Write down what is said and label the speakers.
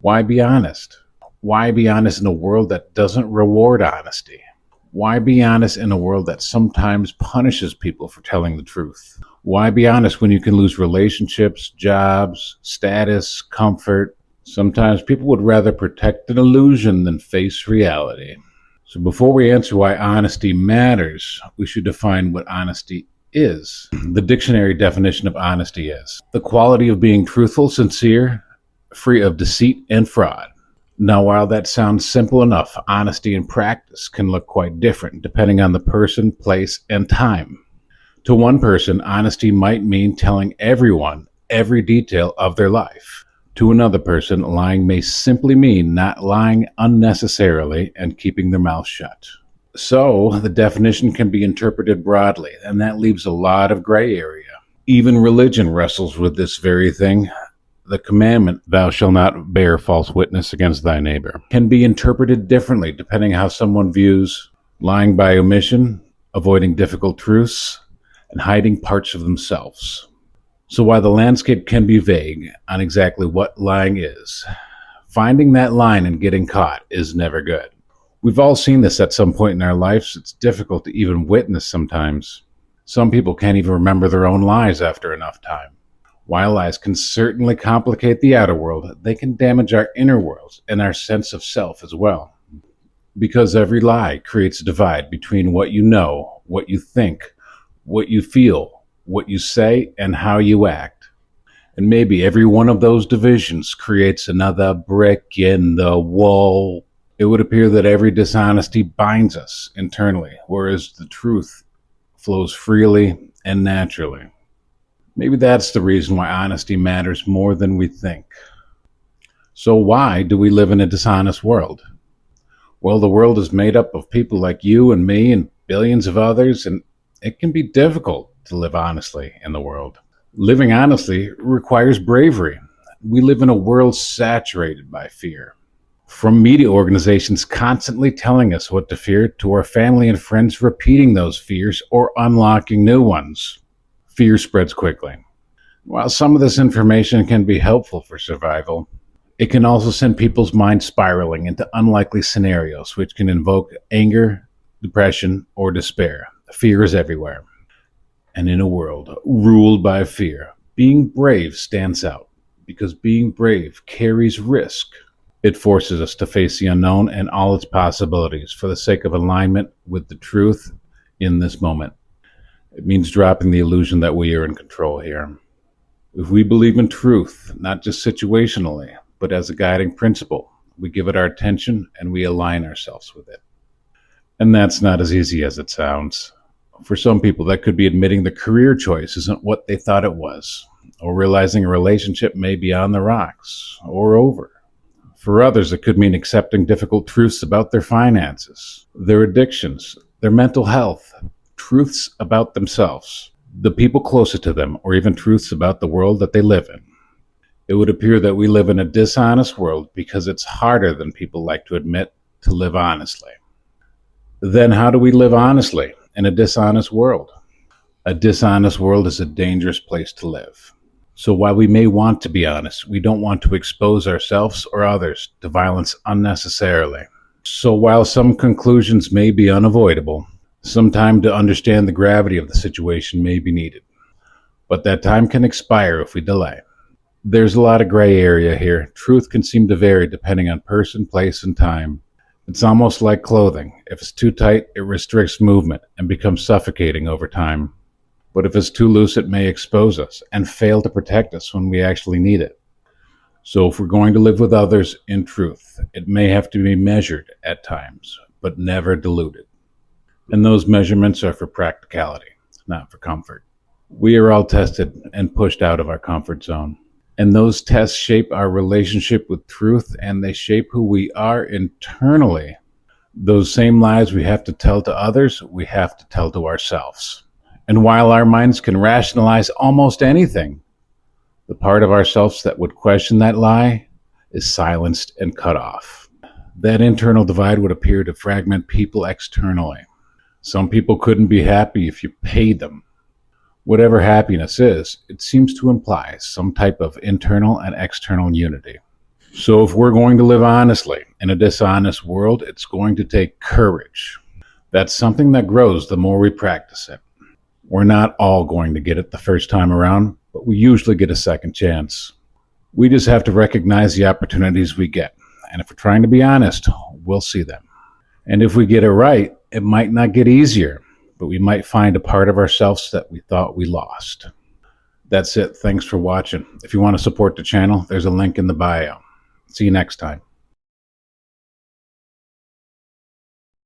Speaker 1: Why be honest? Why be honest in a world that doesn't reward honesty? Why be honest in a world that sometimes punishes people for telling the truth? Why be honest when you can lose relationships, jobs, status, comfort? Sometimes people would rather protect an illusion than face reality. So before we answer why honesty matters, we should define what honesty is. The dictionary definition of honesty is the quality of being truthful, sincere, free of deceit and fraud. Now, while that sounds simple enough, honesty in practice can look quite different depending on the person, place, and time. To one person, honesty might mean telling everyone every detail of their life. To another person, lying may simply mean not lying unnecessarily and keeping their mouth shut. So, the definition can be interpreted broadly, and that leaves a lot of gray area. Even religion wrestles with this very thing. The commandment, thou shalt not bear false witness against thy neighbor, can be interpreted differently depending how someone views lying by omission, avoiding difficult truths, and hiding parts of themselves. So while the landscape can be vague on exactly what lying is, finding that line and getting caught is never good. We've all seen this at some point in our lives. It's difficult to even witness sometimes. Some people can't even remember their own lies after enough time. While lies can certainly complicate the outer world, they can damage our inner worlds and our sense of self as well. Because every lie creates a divide between what you know, what you think, what you feel, what you say, and how you act. And maybe every one of those divisions creates another brick in the wall. It would appear that every dishonesty binds us internally, whereas the truth flows freely and naturally. Maybe that's the reason why honesty matters more than we think. So why do we live in a dishonest world? Well, the world is made up of people like you and me and billions of others, and it can be difficult to live honestly in the world. Living honestly requires bravery. We live in a world saturated by fear. From media organizations constantly telling us what to fear, to our family and friends repeating those fears or unlocking new ones. Fear spreads quickly. While some of this information can be helpful for survival, it can also send people's minds spiraling into unlikely scenarios, which can invoke anger, depression, or despair. Fear is everywhere. And in a world ruled by fear, being brave stands out, because being brave carries risk. It forces us to face the unknown and all its possibilities for the sake of alignment with the truth in this moment. It means dropping the illusion that we are in control here. If we believe in truth, not just situationally, but as a guiding principle, we give it our attention and we align ourselves with it. And that's not as easy as it sounds. For some people, that could be admitting the career choice isn't what they thought it was, or realizing a relationship may be on the rocks or over. For others, it could mean accepting difficult truths about their finances, their addictions, their mental health, truths about themselves, the people closer to them, or even truths about the world that they live in. It would appear that we live in a dishonest world because it's harder than people like to admit to live honestly. Then how do we live honestly in a dishonest world? A dishonest world is a dangerous place to live. So while we may want to be honest, we don't want to expose ourselves or others to violence unnecessarily. So while some conclusions may be unavoidable, some time to understand the gravity of the situation may be needed. But that time can expire if we delay. There's a lot of gray area here. Truth can seem to vary depending on person, place, and time. It's almost like clothing. If it's too tight, it restricts movement and becomes suffocating over time. But if it's too loose, it may expose us and fail to protect us when we actually need it. So if we're going to live with others in truth, it may have to be measured at times, but never diluted. And those measurements are for practicality, not for comfort. We are all tested and pushed out of our comfort zone. And those tests shape our relationship with truth, and they shape who we are internally. Those same lies we have to tell to others, we have to tell to ourselves. And while our minds can rationalize almost anything, the part of ourselves that would question that lie is silenced and cut off. That internal divide would appear to fragment people externally. Some people couldn't be happy if you paid them. Whatever happiness is, it seems to imply some type of internal and external unity. So if we're going to live honestly in a dishonest world, it's going to take courage. That's something that grows the more we practice it. We're not all going to get it the first time around, but we usually get a second chance. We just have to recognize the opportunities we get. And if we're trying to be honest, we'll see them. And if we get it right, it might not get easier, but we might find a part of ourselves that we thought we lost. That's it. Thanks for watching. If you want to support the channel, there's a link in the bio. See you next time.